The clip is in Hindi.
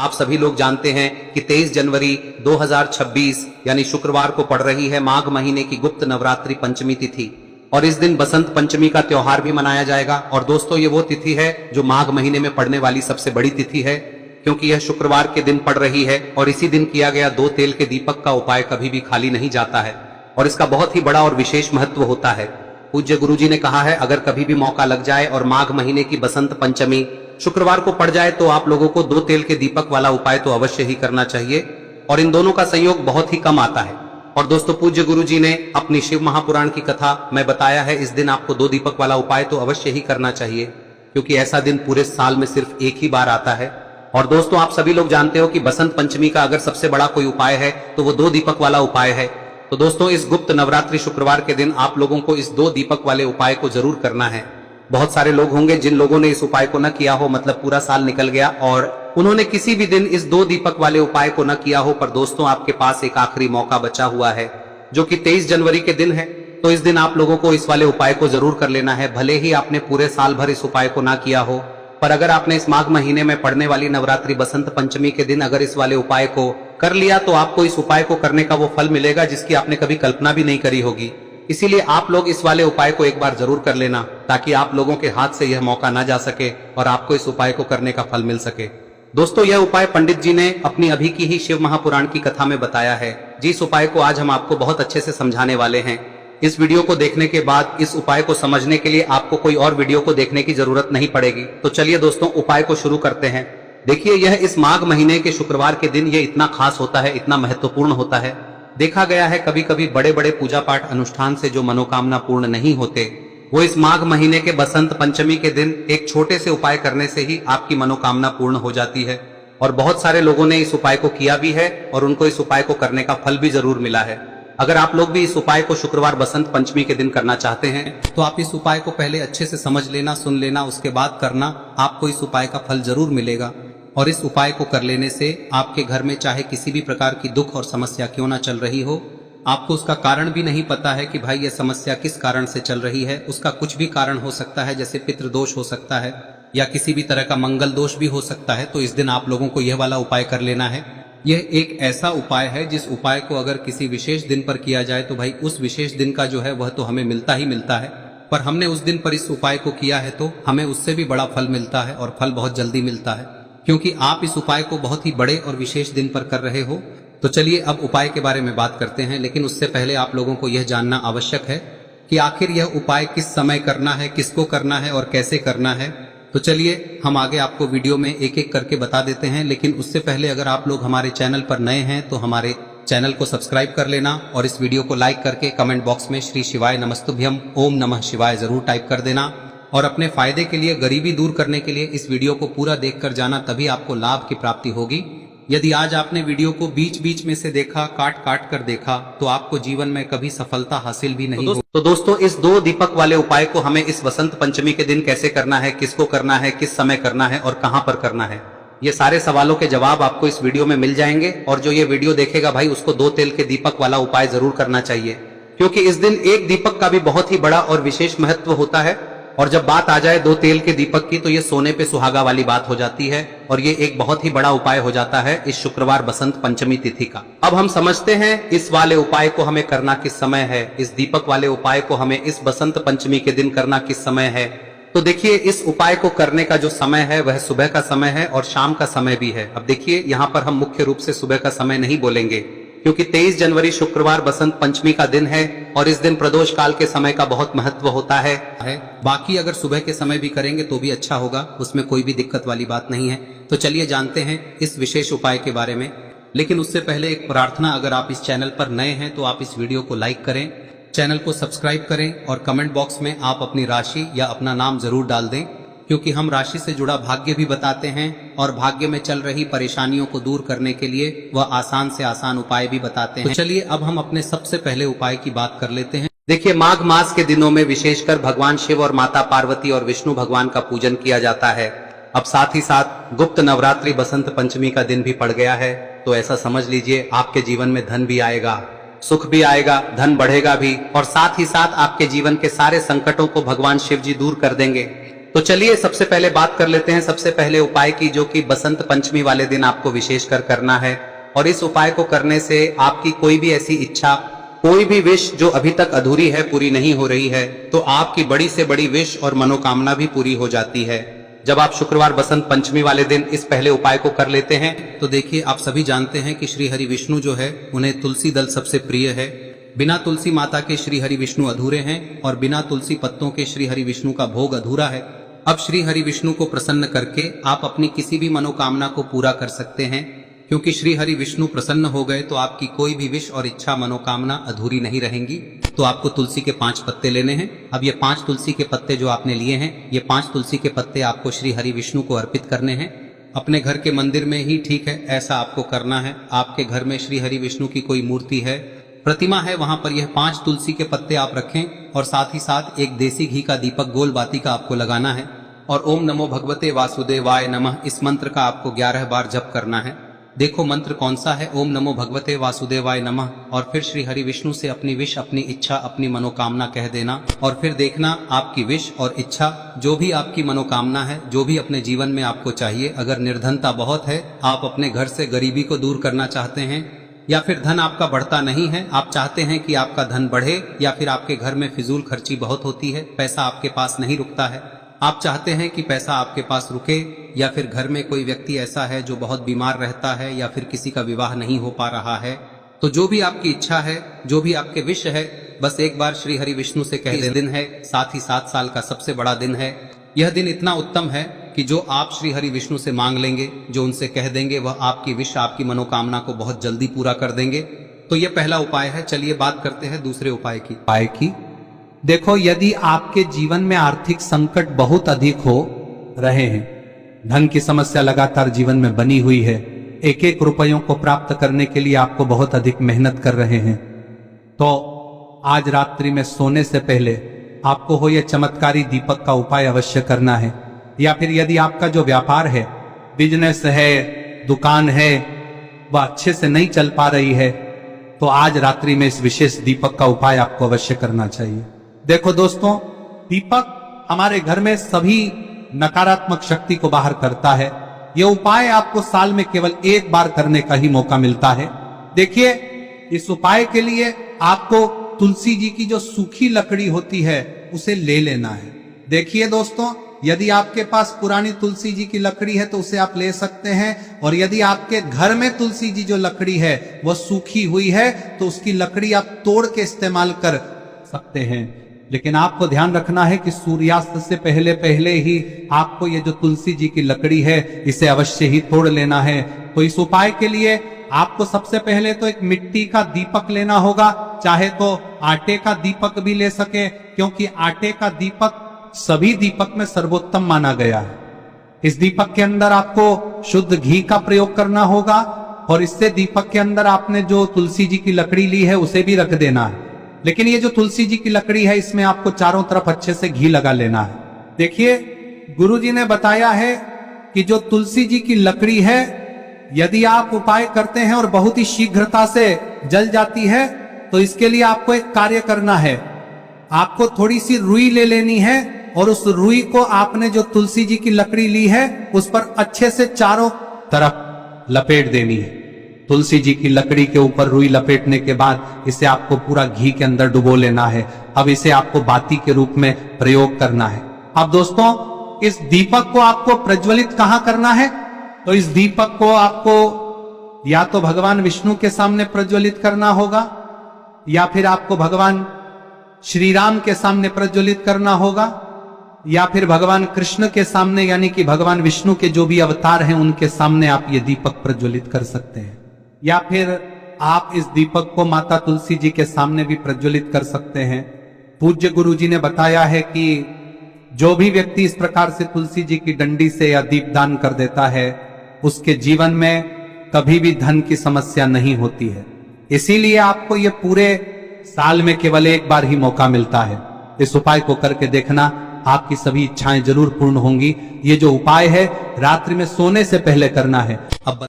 आप सभी लोग जानते हैं कि 23 जनवरी 2026 यानी शुक्रवार को पड़ रही है माघ महीने की गुप्त नवरात्रि पंचमी तिथि और इस दिन बसंत पंचमी का त्योहार भी मनाया जाएगा। और दोस्तों ये वो तिथि है जो माघ महीने में पड़ने वाली सबसे बड़ी तिथि है, क्योंकि यह शुक्रवार के दिन पड़ रही है और इसी दिन किया गया 2 तेल के दीपक का उपाय कभी भी खाली नहीं जाता है और इसका बहुत ही बड़ा और विशेष महत्व होता है। पूज्य गुरुजी ने कहा है अगर कभी भी मौका लग जाए और माघ महीने की बसंत पंचमी शुक्रवार को पड़ जाए तो आप लोगों को 2 तेल के दीपक वाला उपाय तो अवश्य ही करना चाहिए और इन दोनों का संयोग बहुत ही कम आता है। और दोस्तों पूज्य गुरुजी ने अपनी शिव महापुराण की कथा में बताया है इस दिन आपको 2 दीपक वाला उपाय तो अवश्य ही करना चाहिए, क्योंकि ऐसा दिन पूरे साल में सिर्फ एक ही बार आता है। और दोस्तों आप सभी लोग जानते हो कि बसंत पंचमी का अगर सबसे बड़ा कोई उपाय है तो वो 2 दीपक वाला उपाय है। तो दोस्तों इस गुप्त नवरात्रि शुक्रवार के दिन आप लोगों को इस 2 दीपक वाले उपाय को जरूर करना है। बहुत सारे लोग होंगे जिन लोगों ने इस उपाय को न किया हो, मतलब पूरा साल निकल गया और उन्होंने किसी भी दिन इस 2 दीपक वाले उपाय को न किया हो, पर दोस्तों आपके पास एक आखिरी मौका बचा हुआ है जो कि 23 जनवरी के दिन है। तो इस दिन आप लोगों को इस वाले उपाय को जरूर कर लेना है, भले ही आपने पूरे साल भर इस उपाय को ना किया हो, पर अगर आपने इस माघ महीने में पड़ने वाली नवरात्रि बसंत पंचमी के दिन अगर इस वाले उपाय को कर लिया तो आपको इस उपाय को करने का वो फल मिलेगा जिसकी आपने कभी कल्पना भी नहीं करी होगी। इसीलिए आप लोग इस वाले उपाय को एक बार जरूर कर लेना ताकि आप लोगों के हाथ से यह मौका ना जा सके और आपको इस उपाय को करने का फल मिल सके। दोस्तों यह उपाय पंडित जी ने अपनी अभी की ही शिव महापुराण की कथा में बताया है, जिस उपाय को आज हम आपको बहुत अच्छे से समझाने वाले हैं। इस वीडियो को देखने के बाद इस उपाय को समझने के लिए आपको कोई और वीडियो को देखने की जरूरत नहीं पड़ेगी। तो चलिए दोस्तों उपाय को शुरू करते हैं। देखिए यह इस माघ महीने के शुक्रवार के दिन ये इतना खास होता है, इतना महत्वपूर्ण होता है। देखा गया है कभी कभी बड़े बड़े पूजा पाठ अनुष्ठान से जो मनोकामना पूर्ण नहीं होते, वो इस माघ महीने के बसंत पंचमी के दिन एक छोटे से उपाय करने से ही आपकी मनोकामना पूर्ण हो जाती है। और बहुत सारे लोगों ने इस उपाय को किया भी है और उनको इस उपाय को करने का फल भी जरूर मिला है। अगर आप लोग भी इस उपाय को शुक्रवार बसंत पंचमी के दिन करना चाहते हैं तो आप इस उपाय को पहले अच्छे से समझ लेना, सुन लेना, उसके बाद करना, आपको इस उपाय का फल जरूर मिलेगा। और इस उपाय को कर लेने से आपके घर में चाहे किसी भी प्रकार की दुख और समस्या क्यों ना चल रही हो, आपको उसका कारण भी नहीं पता है कि भाई ये समस्या किस कारण से चल रही है, उसका कुछ भी कारण हो सकता है, जैसे पितृदोष हो सकता है या किसी भी तरह का मंगल दोष भी हो सकता है। तो इस दिन आप लोगों को यह वाला उपाय कर लेना है। यह एक ऐसा उपाय है जिस उपाय को अगर किसी विशेष दिन पर किया जाए तो भाई उस विशेष दिन का जो है वह तो हमें मिलता ही मिलता है, पर हमने उस दिन पर इस उपाय को किया है तो हमें उससे भी बड़ा फल मिलता है और फल बहुत जल्दी मिलता है, क्योंकि आप इस उपाय को बहुत ही बड़े और विशेष दिन पर कर रहे हो। तो चलिए अब उपाय के बारे में बात करते हैं, लेकिन उससे पहले आप लोगों को यह जानना आवश्यक है कि आखिर यह उपाय किस समय करना है, किसको करना है और कैसे करना है। तो चलिए हम आगे आपको वीडियो में एक एक करके बता देते हैं, लेकिन उससे पहले अगर आप लोग हमारे चैनल पर नए हैं तो हमारे चैनल को सब्सक्राइब कर लेना और इस वीडियो को लाइक करके कमेंट बॉक्स में श्री शिवाय नमस्तुभ्यम ओम नमः शिवाय जरूर टाइप कर देना। और अपने फायदे के लिए, गरीबी दूर करने के लिए इस वीडियो को पूरा देखकर जाना, तभी आपको लाभ की प्राप्ति होगी। यदि आज आपने वीडियो को बीच बीच में से देखा, काट काट कर देखा, तो आपको जीवन में कभी सफलता हासिल भी नहीं होगी। तो दोस्तों इस 2 दीपक वाले उपाय को हमें इस बसंत पंचमी के दिन कैसे करना है, किसको करना है, किस समय करना है और कहां पर करना है, ये सारे सवालों के जवाब आपको इस वीडियो में मिल जाएंगे। और जो ये वीडियो देखेगा भाई उसको 2 तेल के दीपक वाला उपाय जरूर करना चाहिए, क्योंकि इस दिन एक दीपक का भी बहुत ही बड़ा और विशेष महत्व होता है। और जब बात आ जाए 2 तेल के दीपक की तो ये सोने पे सुहागा वाली बात हो जाती है और ये एक बहुत ही बड़ा उपाय हो जाता है इस शुक्रवार बसंत पंचमी तिथि का। अब हम समझते हैं इस वाले उपाय को हमें करना किस समय है, इस दीपक वाले उपाय को हमें इस बसंत पंचमी के दिन करना किस समय है। तो देखिए इस उपाय को करने का जो समय है वह सुबह का समय है और शाम का समय भी है। अब देखिए यहाँ पर हम मुख्य रूप से सुबह का समय नहीं बोलेंगे, क्योंकि 23 जनवरी शुक्रवार बसंत पंचमी का दिन है और इस दिन प्रदोष काल के समय का बहुत महत्व होता है। बाकी अगर सुबह के समय भी करेंगे तो भी अच्छा होगा, उसमें कोई भी दिक्कत वाली बात नहीं है। तो चलिए जानते हैं इस विशेष उपाय के बारे में, लेकिन उससे पहले एक प्रार्थना, अगर आप इस चैनल पर नए हैं तो आप इस वीडियो को लाइक करें, चैनल को सब्सक्राइब करें और कमेंट बॉक्स में आप अपनी राशि या अपना नाम जरूर डाल दें, क्योंकि हम राशि से जुड़ा भाग्य भी बताते हैं और भाग्य में चल रही परेशानियों को दूर करने के लिए वह आसान से आसान उपाय भी बताते हैं। तो चलिए अब हम अपने सबसे पहले उपाय की बात कर लेते हैं। देखिए माघ मास के दिनों में विशेषकर भगवान शिव और माता पार्वती और विष्णु भगवान का पूजन किया जाता है। अब साथ ही साथ गुप्त नवरात्रि बसंत पंचमी का दिन भी पड़ गया है, तो ऐसा समझ लीजिए आपके जीवन में धन भी आएगा, सुख भी आएगा, धन बढ़ेगा भी और साथ ही साथ आपके जीवन के सारे संकटों को भगवान शिव जी दूर कर देंगे। तो चलिए सबसे पहले बात कर लेते हैं सबसे पहले उपाय की, जो कि बसंत पंचमी वाले दिन आपको विशेषकर करना है। और इस उपाय को करने से आपकी कोई भी ऐसी इच्छा, कोई भी विश जो अभी तक अधूरी है, पूरी नहीं हो रही है, तो आपकी बड़ी से बड़ी विश और मनोकामना भी पूरी हो जाती है जब आप शुक्रवार बसंत पंचमी वाले दिन इस पहले उपाय को कर लेते हैं। तो देखिए, आप सभी जानते हैं कि श्री हरि विष्णु जो है, उन्हें तुलसी दल सबसे प्रिय है। बिना तुलसी माता के श्री हरि विष्णु अधूरे हैं और बिना तुलसी पत्तों के श्री हरि विष्णु का भोग अधूरा है। अब श्री हरि विष्णु को प्रसन्न करके आप अपनी किसी भी मनोकामना को पूरा कर सकते हैं, क्योंकि श्री हरि विष्णु प्रसन्न हो गए तो आपकी कोई भी विश और इच्छा मनोकामना अधूरी नहीं रहेंगी। तो आपको तुलसी के 5 पत्ते लेने हैं। अब ये 5 तुलसी के पत्ते जो आपने लिए हैं, ये 5 तुलसी के पत्ते आपको श्री हरि विष्णु को अर्पित करने हैं। अपने घर के मंदिर में ही ठीक है, ऐसा आपको करना है। आपके घर में श्री हरि विष्णु की कोई मूर्ति है, प्रतिमा है, वहां पर यह 5 तुलसी के पत्ते आप रखें और साथ ही साथ एक देसी घी का दीपक गोल बाती का आपको लगाना है और ओम नमो भगवते वासुदेवाय नमः इस मंत्र का आपको 11 बार जप करना है। देखो मंत्र कौन सा है, ओम नमो भगवते वासुदेवाय नमः, और फिर श्री हरि विष्णु से अपनी विश, अपनी इच्छा, अपनी मनोकामना कह देना और फिर देखना आपकी विश और इच्छा, जो भी आपकी मनोकामना है, जो भी अपने जीवन में आपको चाहिए। अगर निर्धनता बहुत है, आप अपने घर से गरीबी को दूर करना चाहते हैं, या फिर धन आपका बढ़ता नहीं है, आप चाहते हैं कि आपका धन बढ़े, या फिर आपके घर में फिजूल खर्ची बहुत होती है, पैसा आपके पास नहीं रुकता है, आप चाहते हैं कि पैसा आपके पास रुके, या फिर घर में कोई व्यक्ति ऐसा है जो बहुत बीमार रहता है, या फिर किसी का विवाह नहीं हो पा रहा है, तो जो भी आपकी इच्छा है, जो भी आपके विश है, बस एक बार श्री हरि विष्णु से कह दें। दिन है, साथ ही 7 साल का सबसे बड़ा दिन है। यह दिन इतना उत्तम है कि जो आप श्री हरि विष्णु से मांग लेंगे, जो उनसे कह देंगे, वह आपकी विश, आपकी मनोकामना को बहुत जल्दी पूरा कर देंगे। तो यह पहला उपाय है। चलिए बात करते हैं दूसरे उपाय की। देखो, यदि आपके जीवन में आर्थिक संकट बहुत अधिक हो रहे हैं, धन की समस्या लगातार जीवन में बनी हुई है, एक एक रुपयों को प्राप्त करने के लिए आपको बहुत अधिक मेहनत कर रहे हैं, तो आज रात्रि में सोने से पहले आपको हो यह चमत्कारी दीपक का उपाय अवश्य करना है। या फिर यदि आपका जो व्यापार है, बिजनेस है, दुकान है, वह अच्छे से नहीं चल पा रही है, तो आज रात्रि में इस विशेष दीपक का उपाय आपको अवश्य करना चाहिए। देखो दोस्तों, दीपक हमारे घर में सभी नकारात्मक शक्ति को बाहर करता है। यह उपाय आपको साल में केवल एक बार करने का ही मौका मिलता है। देखिए, इस उपाय के लिए आपको तुलसी जी की जो सूखी लकड़ी होती है उसे ले लेना है। देखिए दोस्तों, यदि आपके पास पुरानी तुलसी जी की लकड़ी है तो उसे आप ले सकते हैं, और यदि आपके घर में तुलसी जी जो लकड़ी है वह सूखी हुई है तो उसकी लकड़ी आप तोड़ के इस्तेमाल कर सकते हैं। लेकिन आपको ध्यान रखना है कि सूर्यास्त से पहले पहले ही आपको ये जो तुलसी जी की लकड़ी है इसे अवश्य ही तोड़ लेना है। तो इस उपाय के लिए आपको सबसे पहले तो एक मिट्टी का दीपक लेना होगा, चाहे तो आटे का दीपक भी ले सके, क्योंकि आटे का दीपक सभी दीपक में सर्वोत्तम माना गया है। इस दीपक के अंदर आपको शुद्ध घी का प्रयोग करना होगा, और इससे दीपक के अंदर आपने जो तुलसी जी की लकड़ी ली है उसे भी रख देना है। लेकिन ये जो तुलसी जी की लकड़ी है, इसमें आपको चारों तरफ अच्छे से घी लगा लेना है। देखिए, गुरुजी ने बताया है कि जो तुलसी जी की लकड़ी है, यदि आप उपाय करते हैं और बहुत ही शीघ्रता से जल जाती है, तो इसके लिए आपको एक कार्य करना है। आपको थोड़ी सी रुई ले लेनी है और उस रुई को आपने जो तुलसी जी की लकड़ी ली है उस पर अच्छे से चारों तरफ लपेट देनी है। तुलसी जी की लकड़ी के ऊपर रुई लपेटने के बाद इसे आपको पूरा घी के अंदर डुबो लेना है। अब इसे आपको बाती के रूप में प्रयोग करना है। अब दोस्तों, इस दीपक को आपको प्रज्वलित कहां करना है? तो इस दीपक को आपको या तो भगवान विष्णु के सामने प्रज्वलित करना होगा, या फिर आपको भगवान श्री राम के सामने प्रज्वलित करना होगा, या फिर भगवान कृष्ण के सामने, यानी कि भगवान विष्णु के जो भी अवतार हैं उनके सामने आप ये दीपक प्रज्वलित कर सकते हैं। या फिर आप इस दीपक को माता तुलसी जी के सामने भी प्रज्वलित कर सकते हैं। पूज्य गुरु जी ने बताया है कि जो भी व्यक्ति इस प्रकार से तुलसी जी की डंडी से या दीपदान कर देता है, उसके जीवन में कभी भी धन की समस्या नहीं होती है। इसीलिए आपको ये पूरे साल में केवल एक बार ही मौका मिलता है। इस उपाय को करके देखना, आपकी सभी इच्छाएं जरूर पूर्ण होंगी। ये जो उपाय है रात्रि में सोने से पहले करना है। अब